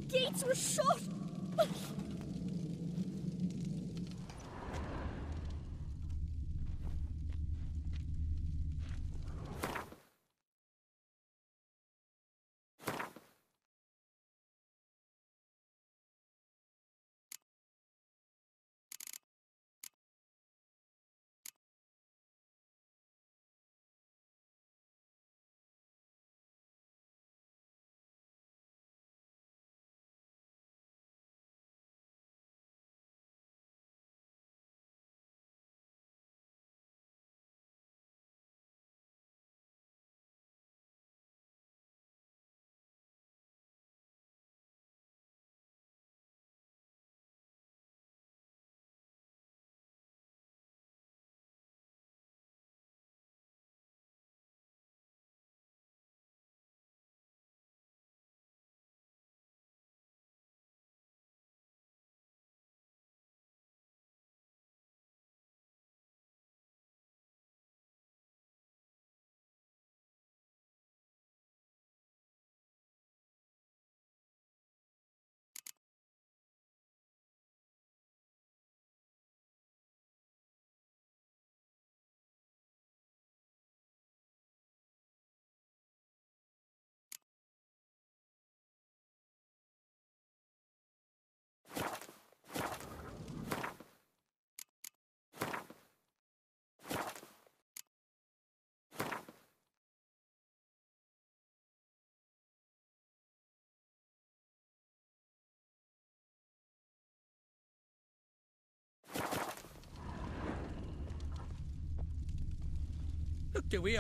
gates were shut!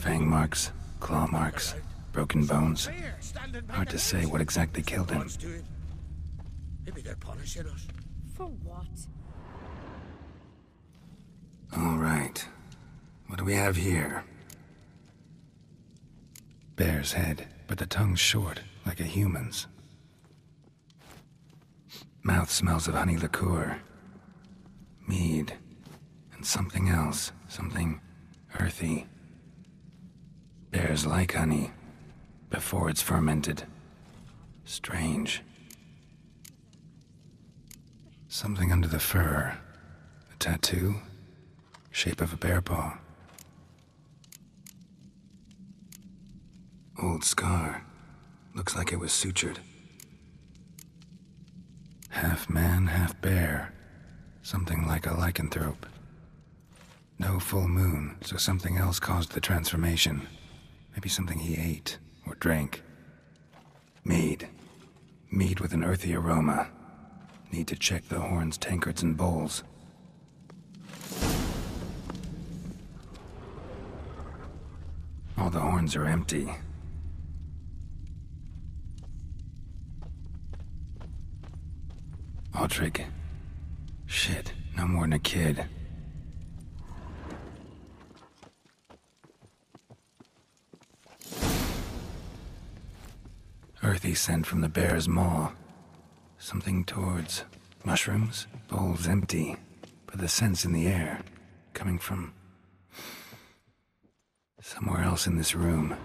Fang marks, claw marks, broken bones. Hard to say what exactly killed him. Maybe they're punishing us. For what? All right. What do we have here? Bear's head, but the tongue's short, like a human's. Mouth smells of honey liqueur. Mead. And something else. Something earthy. Bears like honey. Before it's fermented. Strange. Something under the fur. A tattoo? Shape of a bear paw. Old scar. Looks like it was sutured. Half man, half bear. Something like a lycanthrope. No full moon, so something else caused the transformation. Maybe something he ate or drank. Mead. Mead with an earthy aroma. Need to check the horns, tankards, and bowls. All the horns are empty. Audrig. Shit, no more than a kid. Earthy scent from the bear's maw. Something towards mushrooms. Bowls empty, but the scent's in the air. Coming from somewhere else in this room.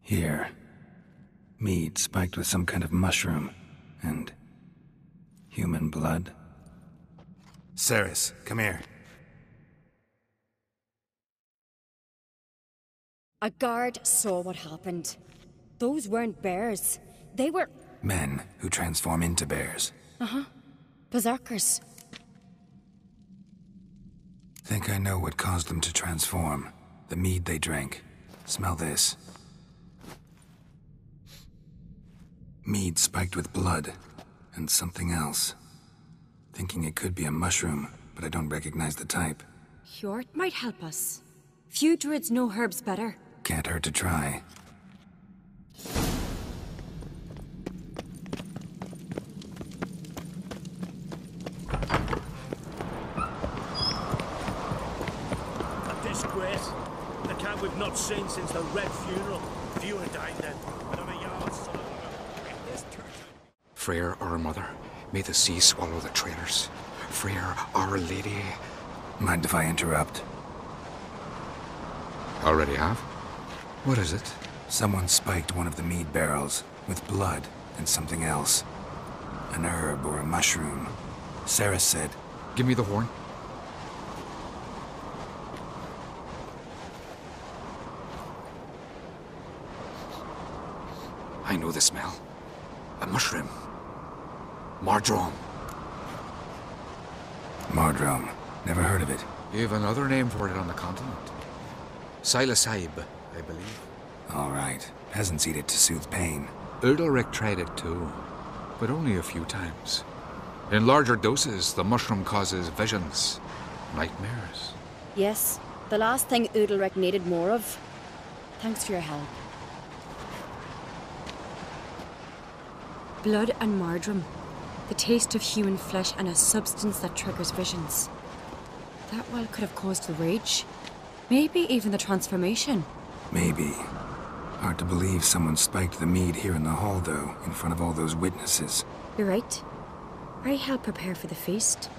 Here. Mead spiked with some kind of mushroom. And human blood. Ceres, come here. A guard saw what happened. Those weren't bears. They were... Men who transform into bears. Uh-huh. Berserkers. Think I know what caused them to transform. The mead they drank. Smell this. Mead spiked with blood. And something else. Thinking it could be a mushroom, but I don't recognize the type. Hjort might help us. Few druids know herbs better. Can't hurt to try. That's great. The camp we've not seen since the Red funeral. Few had died then. But I'm a yard son of a... This church... Freyr, our mother, may the sea swallow the traitors. Freyr, our lady. Mind if I interrupt? Already have? What is it? Someone spiked one of the mead barrels with blood and something else. An herb or a mushroom. Sarah said... Give me the horn. I know the smell. A mushroom. Mardrome. Mardrome. Never heard of it. You've another name for it on the continent. Psilocybe, I believe. All right. Peasants eat it to soothe pain. Udalric tried it too, but only a few times. In larger doses, the mushroom causes visions, nightmares. Yes, the last thing Udalric needed more of. Thanks for your help. Blood and Mardrome. The taste of human flesh and a substance that triggers visions. That well could have caused the rage. Maybe even the transformation. Maybe. Hard to believe someone spiked the mead here in the hall, though, in front of all those witnesses. You're right. I helped prepare for the feast.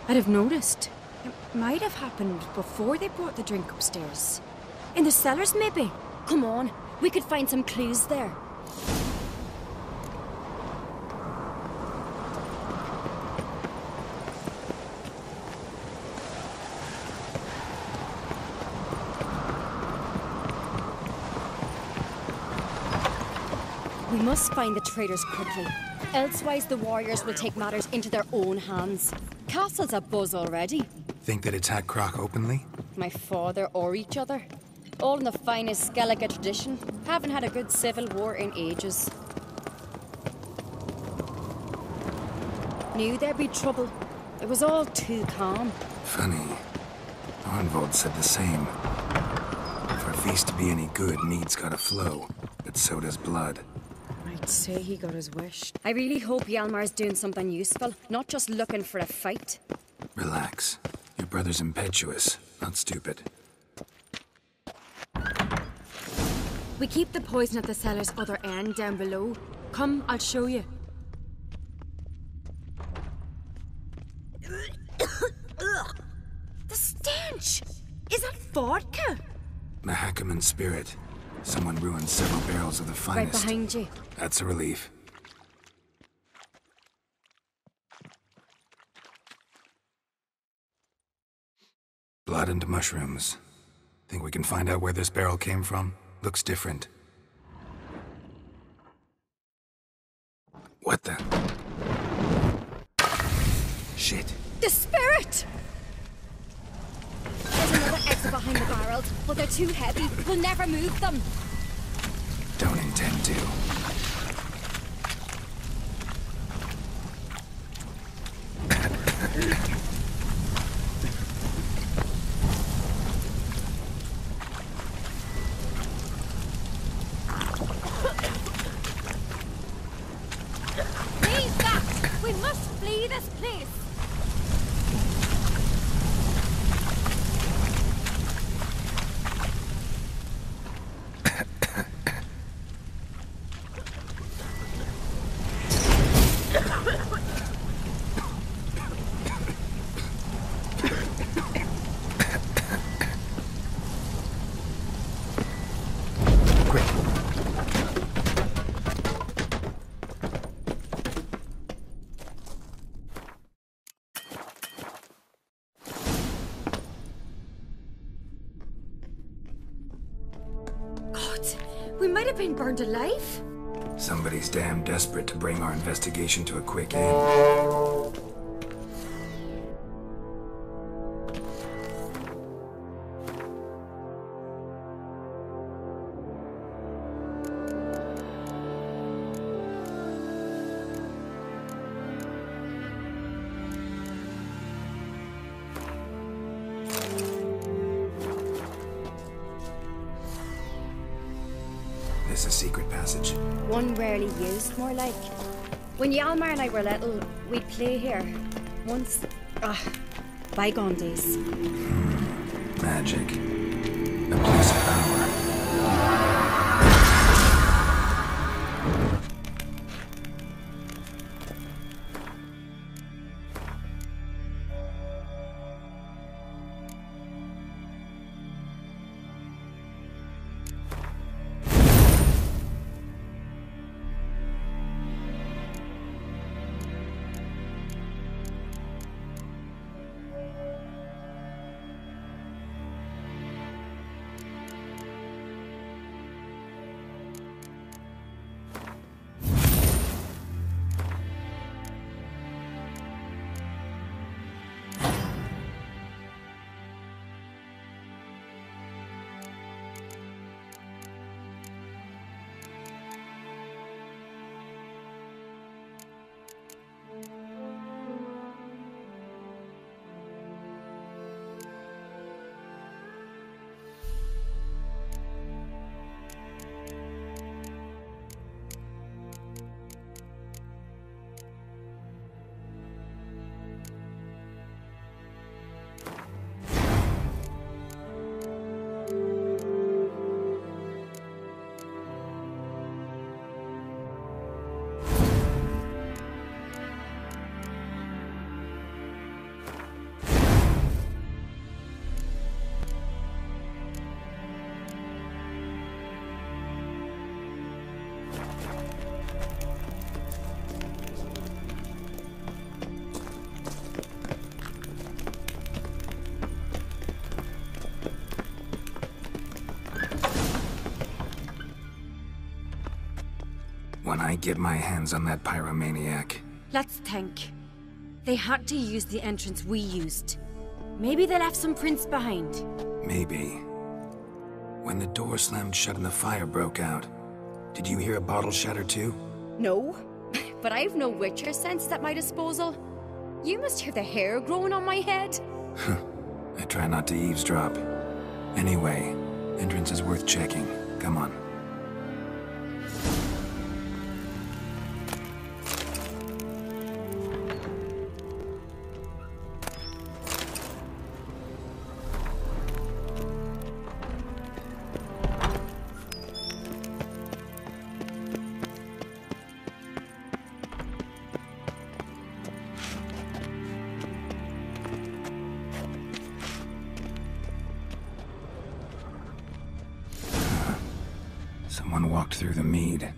I'd have noticed. It might have happened before they brought the drink upstairs. In the cellars, maybe? Come on, we could find some clues there. We must find the traitors quickly. Elsewise, the warriors will take matters into their own hands. Castle's abuzz already. Think that it's Hackcrock openly? My father or each other. All in the finest Skellige tradition. Haven't had a good civil war in ages. Knew there'd be trouble. It was all too calm. Funny. Arnvold said the same. For a feast to be any good, mead's gotta flow. But so does blood. I'd say he got his wish. I really hope Hjalmar's doing something useful, not just looking for a fight. Relax. Your brother's impetuous, not stupid. We keep the poison at the cellar's other end down below. Come, I'll show you. The stench! Is that vodka? Mahakaman spirit. Someone ruined several barrels of the finest. Right behind you. That's a relief. Blood and mushrooms. Think we can find out where this barrel came from? Looks different. What the? Shit. The spirit! There's another exit behind the barrels, but they're too heavy. We'll never move them. Don't intend to. Leave that! We must flee this place! We might have been burned alive. Somebody's damn desperate to bring our investigation to a quick end. This a secret passage? One rarely used, more like. When Hjalmar and I were little, we'd play here. Once... bygone days. Magic. A place of power. When I get my hands on that pyromaniac... Let's think. They had to use the entrance we used. Maybe they left some prints behind. Maybe. When the door slammed shut and the fire broke out, did you hear a bottle shatter too? No, but I've no Witcher sense at my disposal. You must hear the hair growing on my head. I try not to eavesdrop. Anyway, entrance is worth checking. Come on. Someone walked through the mead.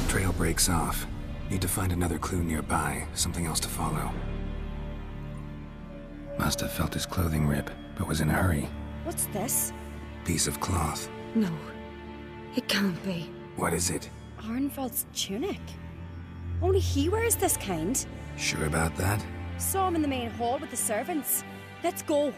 Trail breaks off. Need to find another clue nearby, something else to follow. Must have felt his clothing rip, but was in a hurry. What's this? Piece of cloth. No, it can't be. What is it? Arnvald's tunic. Only he wears this kind. Sure about that? Saw him in the main hall with the servants. Let's go.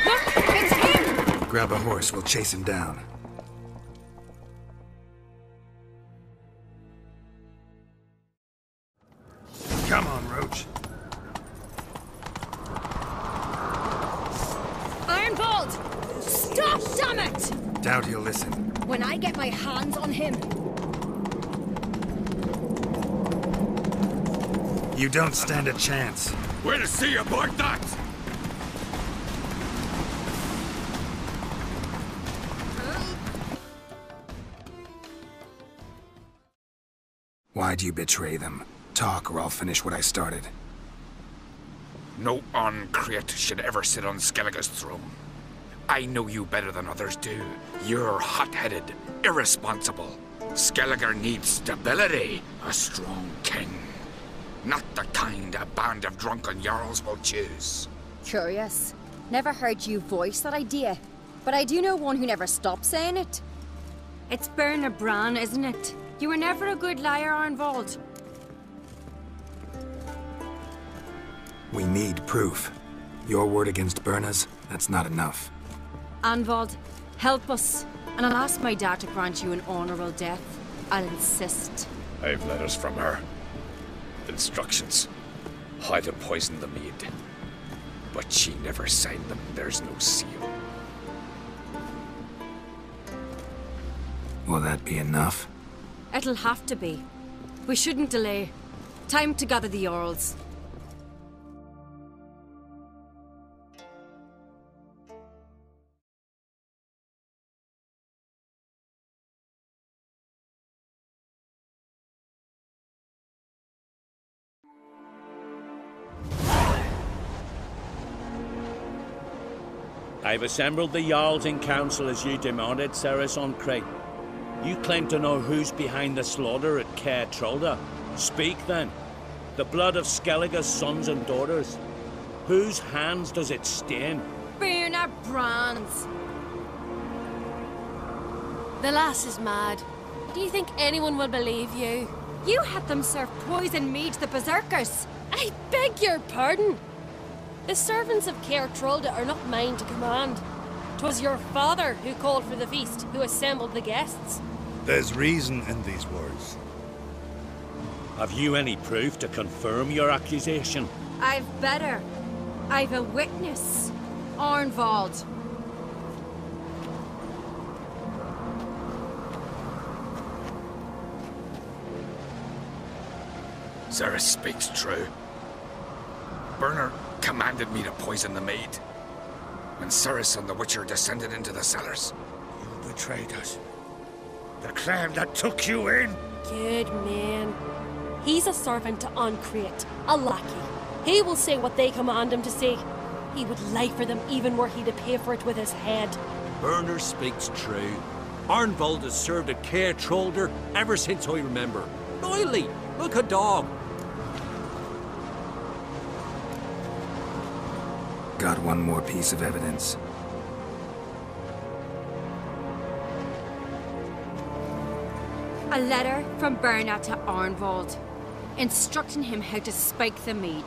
Look, it's him! Grab a horse, we'll chase him down. Come on, Roach. Arnvald! Stop, damn it! Doubt he'll listen. When I get my hands on him. You don't stand a chance. We'll see about that! Why'd you betray them? Talk, or I'll finish what I started. No Ancreit should ever sit on Skellige's throne. I know you better than others do. You're hot-headed, irresponsible. Skellige needs stability, a strong king. Not the kind a band of drunken jarls will choose. Curious. Never heard you voice that idea. But I do know one who never stops saying it. It's Birna Bran, isn't it? You were never a good liar, Arnvald. We need proof. Your word against Birna's, that's not enough. Arnvald, help us. And I'll ask my dad to grant you an honourable death. I'll insist. I've letters from her. Instructions. How to poison the mead. But she never signed them. There's no seal. Will that be enough? It'll have to be. We shouldn't delay. Time to gather the Jarls. I've assembled the Jarls in council as you demanded, Cerys on Crate. You claim to know who's behind the slaughter at Caer Trolda. Speak then. The blood of Skellige's sons and daughters. Whose hands does it stain? Birna Brann's. The lass is mad. Do you think anyone will believe you? You had them serve poison mead to the berserkers. I beg your pardon. The servants of Caer Trolda are not mine to command. 'Twas your father who called for the feast, who assembled the guests. There's reason in these words. Have you any proof to confirm your accusation? I've better. I've a witness. Arnvald. Cerys speaks true. Birna commanded me to poison the maid. When Cerys and the Witcher descended into the cellars. You betrayed us. The clan that took you in. Good man. He's a servant to Ancreit, a lackey. He will say what they command him to say. He would lie for them even were he to pay for it with his head. Birna speaks true. Arnvald has served at Caer Trolder ever since I remember. Loyally, like a dog. Got one more piece of evidence. A letter from Birna to Arnvald, instructing him how to spike the mead.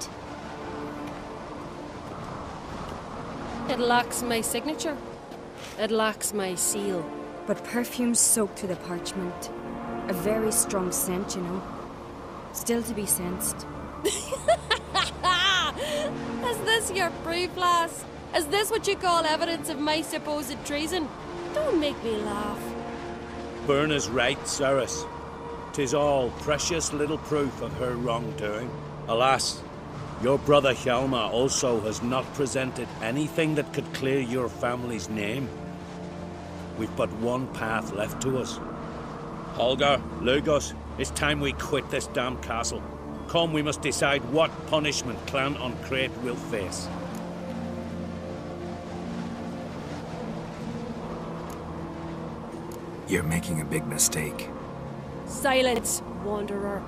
It lacks my signature. It lacks my seal. But perfume soaked through the parchment. A very strong scent, you know. Still to be sensed. Is this your proof, lass? Is this what you call evidence of my supposed treason? Don't make me laugh. Birna's right, Cerys. 'Tis all precious little proof of her wrongdoing. Alas, your brother Hjalmar also has not presented anything that could clear your family's name. We've but one path left to us. Holger, Lugos, it's time we quit this damn castle. Come, we must decide what punishment Clan Ancreit will face. You're making a big mistake. Silence, wanderer.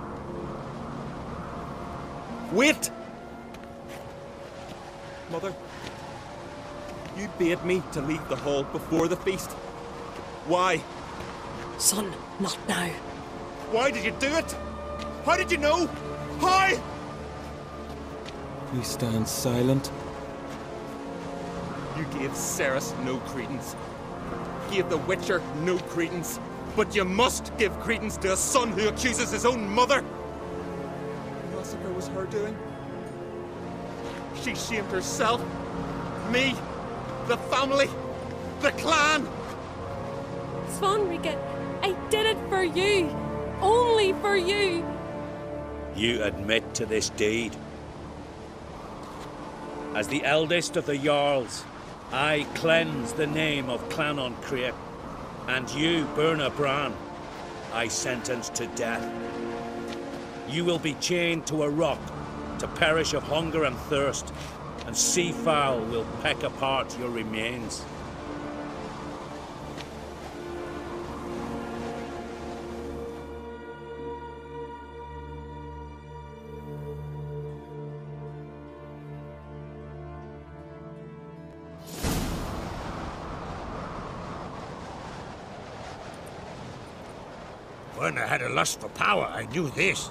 Wait! Mother, you bade me to leave the hall before the feast. Why? Son, not now. Why did you do it? How did you know? How? You stand silent. You gave Cerys no credence. Gave the Witcher no credence. But you must give credence to a son who accuses his own mother. The massacre was her doing. She shamed herself, me, the family, the clan. Svanrige, I did it for you. Only for you. You admit to this deed. As the eldest of the Jarls, I cleanse the name of Clan Ancreit, and you, Birna Brann, I sentence to death. You will be chained to a rock to perish of hunger and thirst, and sea fowl will peck apart your remains. Birna had a lust for power, I knew this.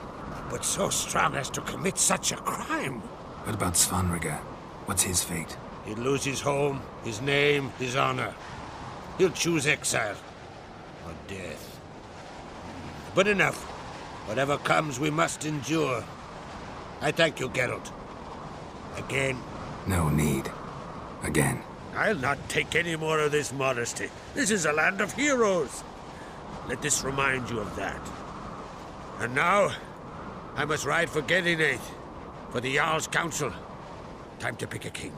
But so strong as to commit such a crime. What about Svanrige? What's his fate? He'll lose his home, his name, his honor. He'll choose exile. or death. But enough. Whatever comes, we must endure. I thank you, Geralt. Again. No need. Again. I'll not take any more of this modesty. This is a land of heroes. Let this remind you of that. And now, I must ride for Gedinath, for the Jarl's Council. Time to pick a king.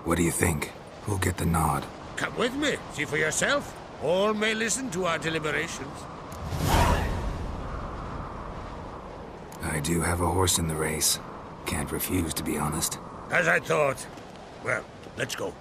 What do you think? Who'll get the nod? Come with me, see for yourself. All may listen to our deliberations. I do have a horse in the race. Can't refuse, to be honest. As I thought. Well, let's go.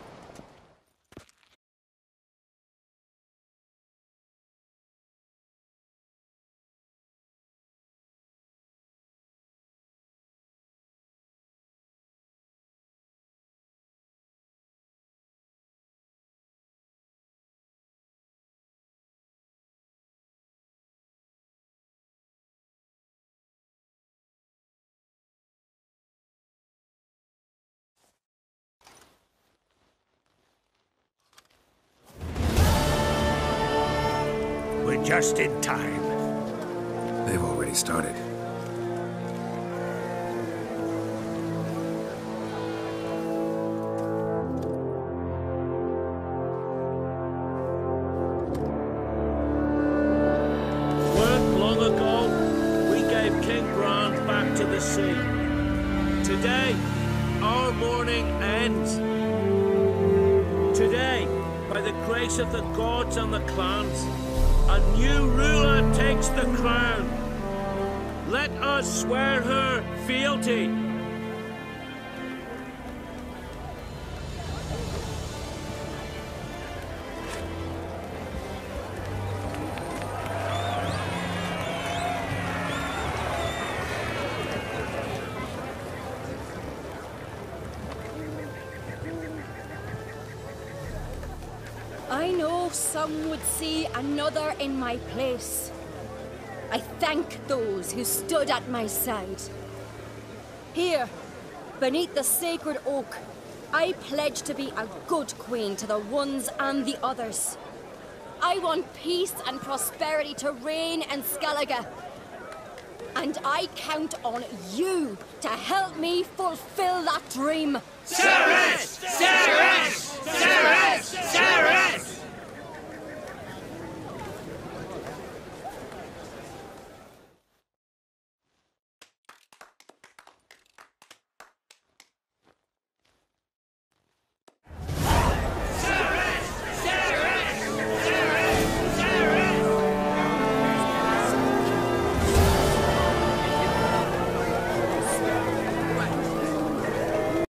We're just in time. They've already started. Weren't long ago, we gave King Brand back to the sea. Today, our mourning ends. Today, by the grace of the gods and the clans, a new ruler takes the crown. Let us swear her fealty. I know some would see another in my place. I thank those who stood at my side. Here, beneath the sacred oak, I pledge to be a good queen to the ones and the others. I want peace and prosperity to reign in Skellige. And I count on you to help me fulfill that dream. Cerys! Cerys! Cerys! Cerys!